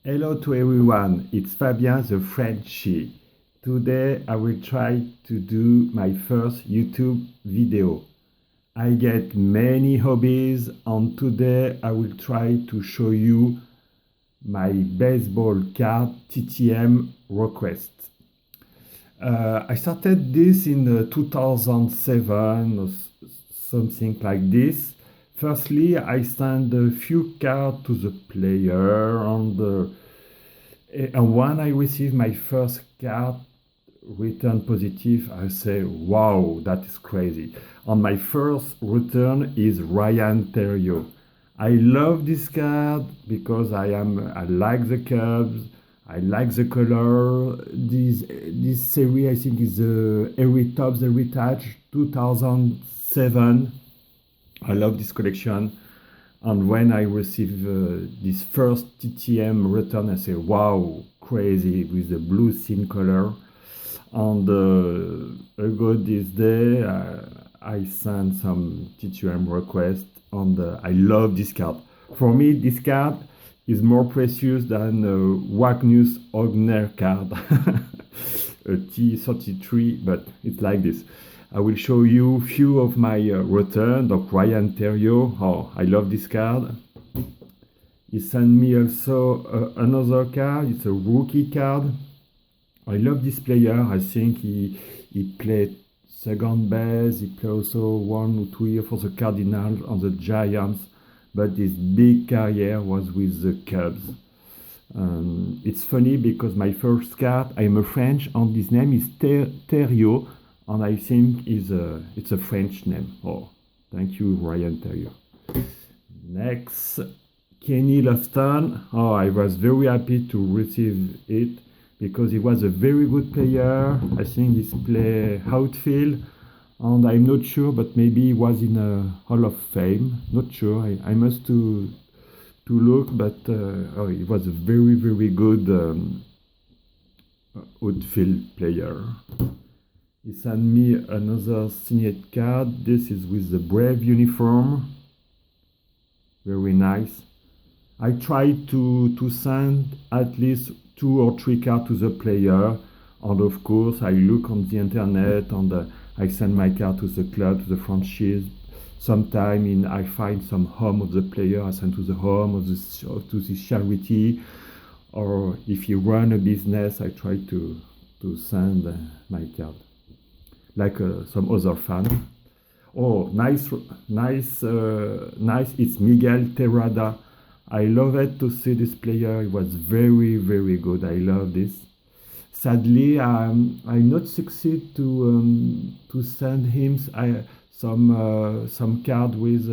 Hello to everyone, it's Fabien the Frenchie. Today I will try to do my first YouTube video. I get many hobbies and today I will try to show you my baseball card TTM request. I started this in 2007 or something like this. Firstly, I send a few cards to the player, and when I receive my first card return positive, I say, "Wow, that is crazy!" And my first return is Ryan Terrio. I love this card because I like the Cubs. I like the color. This series I think is the Every Tops Every Touch 2007. I love this collection. And when I receive this first TTM return, I say, "Wow, crazy!" with the blue thin color. And ago this day, I sent some TTM request, and I love this card. For me, this card is more precious than Wagnus Ogner card, a T33, but it's like this. I will show you few of my return of Ryan Terrio. Oh, I love this card. He sent me also another card. It's a rookie card. I love this player. I think he played second base. He played also 1 or 2 years for the Cardinals and the Giants, but his big career was with the Cubs. It's funny because my first card, I'm a French, and his name is Terrio, and I think it's a French name. Oh, thank you, Ryan Terrio. Next, Kenny Lofton. Oh, I was very happy to receive it because he was a very good player. I think he's play outfield, and I'm not sure, but maybe he was in a Hall of Fame. Not sure. I must to look, but oh, he was a very good outfield player. He sent me another signed card. This is with the Brave uniform. Very nice. I try to send at least 2 or 3 cards to the player, and of course I look on the internet and I send my card to the club, to the franchise. Sometimes I find some home of the player, I send to the home of to the charity, or if you run a business, I try to send my card, like some other fan. Oh, nice! It's Miguel Terrada. I love it to see this player. He was very good. I love this. Sadly, I not succeed to send him some card with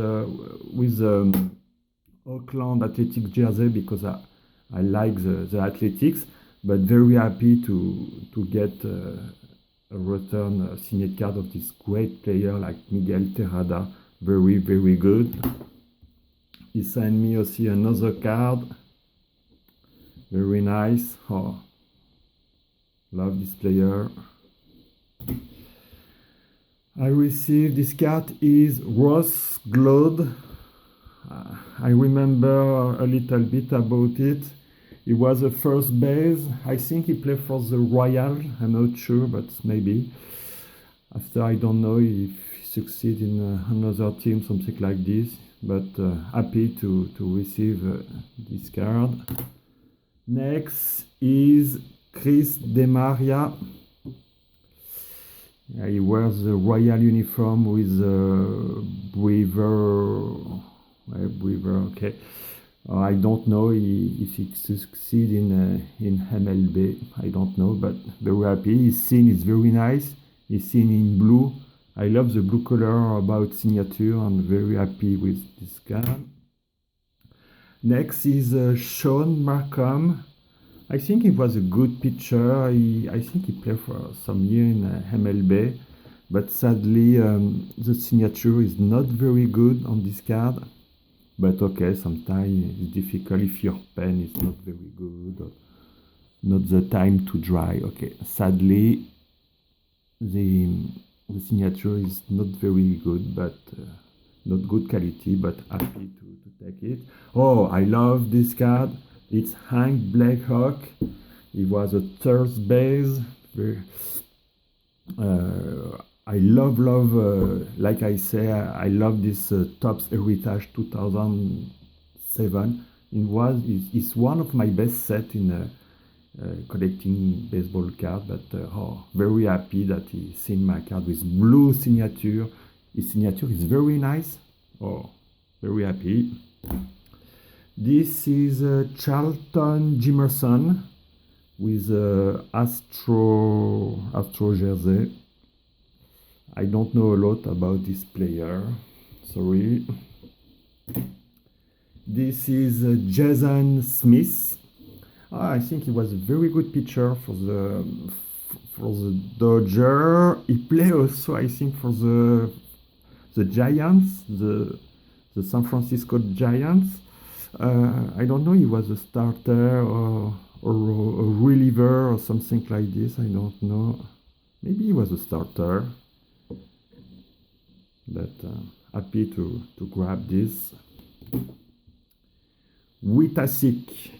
Auckland Athletics jersey because I like the athletics, but very happy to get a return signed card of this great player like Miguel Terrada. Very good. He sent me also another card. Very nice. Oh, love this player. I received this card is Ross Glode. I remember a little bit about it. He was a first base. I think he played for the Royal. I'm not sure, but maybe. After I don't know if he succeed in another team, something like this. But happy to receive this card. Next is Chris DeMaria. He wears the Royal uniform with Brewer. Okay. I don't know if he succeed in MLB. I don't know, but very happy. His scene is very nice. He's seen in blue. I love the blue color about signature. I'm very happy with this card. Next is Sean Markham. I think he was a good pitcher. I think he played for some year in MLB, but sadly the signature is not very good on this card. But okay, sometimes it's difficult if your pen is not very good, or not the time to dry. Okay, sadly the signature is not very good, but not good quality, but happy to take it. Oh, I love this card. It's Hank Blackhawk. He was a third base. I love, like I say, I love this Topps Heritage 2007. It's one of my best set in collecting baseball card, but very happy that he seen my card with blue signature. His signature is very nice. Oh, very happy. This is Charlton Jimerson with Astro jersey. I don't know a lot about this player. Sorry. This is Jason Smith. I think he was a very good pitcher for the Dodger. He played also, I think, for the Giants, the San Francisco Giants. I don't know. He was a starter or a reliever or something like this. I don't know. Maybe he was a starter. But happy to grab this. Witasik.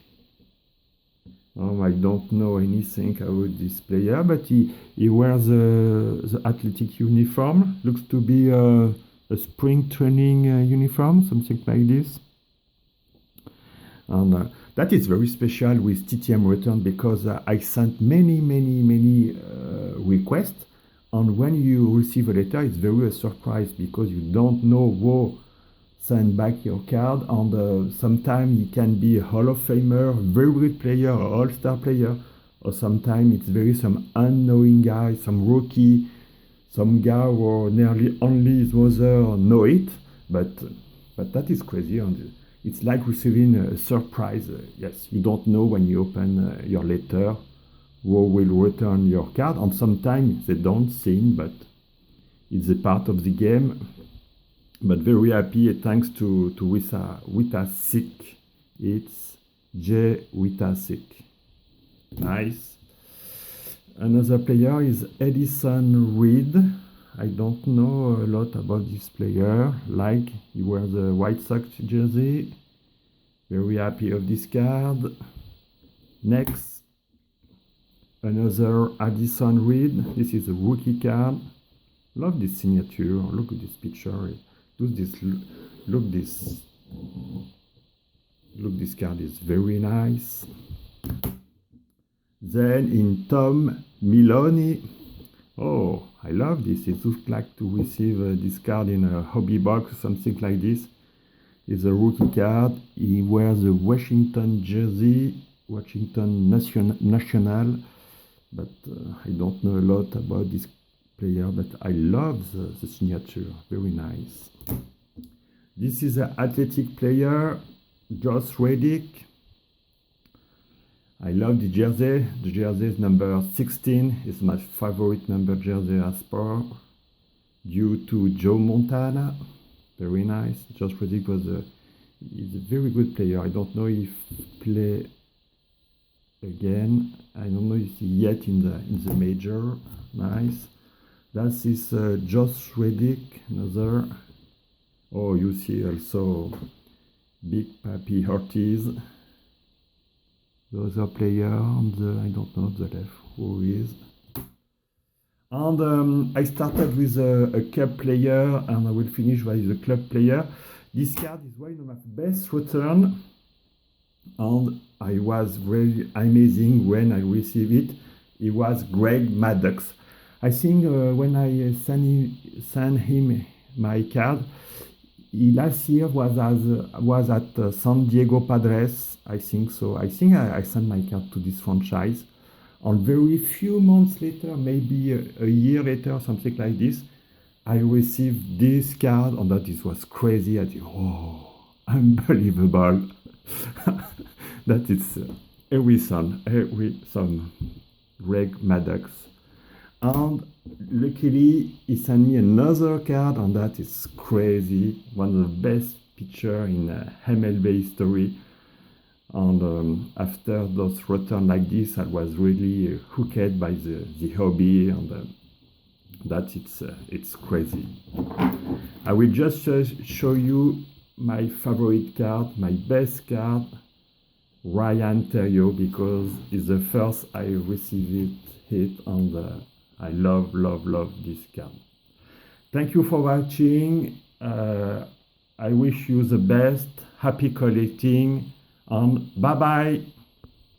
I don't know anything about this player, but he wears the athletic uniform. Looks to be a spring training uniform, something like this. And that is very special with TTM Return because I sent many requests. And when you receive a letter, it's very a surprise because you don't know who send back your card. And sometimes he can be a Hall of Famer, very good player, or All-Star player. Or sometimes it's very some unknowing guy, some rookie, some guy who nearly only his mother know it. But that is crazy. And it's like receiving a surprise. Yes, you don't know when you open your letter who will return your card, and sometimes they don't sing, but it's a part of the game. But very happy, thanks to Witasik. It's J. Witasik. Nice. Another player is Edison Reed. I don't know a lot about this player. Like, he wears the White Sox jersey. Very happy of this card. Next. Another Addison Reed. This is a rookie card. Love this signature. Look at this picture. Look this card is very nice. Then in Tom Milone. Oh, I love this. It looks like to receive this card in a hobby box or something like this. It's a rookie card. He wears a Washington jersey, Washington National. But I don't know a lot about this player, but I love the signature. Very nice. This is an athletic player, Josh Reddick. I love the jersey. The jersey is number 16. It's my favorite number jersey as per, due to Joe Montana. Very nice. Josh Reddick is a very good player. I don't know if play again. I don't know if he yet in the major. Nice. That is Josh Reddick. Another. Oh, you see also Big Papi Ortiz. The other player on the, I don't know the left who is. And I started with a club player, and I will finish with the club player. This card is one of my best return, and I was very amazing when I received it. It was Greg Maddux. I think when I sent him my card, he last year was at San Diego Padres. I think so. I think I sent my card to this franchise. And very few months later, maybe a year later, something like this, I received this card, and that it was crazy. I think, oh, unbelievable. That is every son, Greg Maddux. And luckily, he sent me another card, and that is crazy. One of the best pitchers in MLB history. And after those returns like this, I was really hooked by the hobby, and that it's crazy. I will just show you my favorite card, my best card. Ryan Terrio because it's the first I received it and I love this card. Thank you for watching. I wish you the best, happy collecting, and bye bye.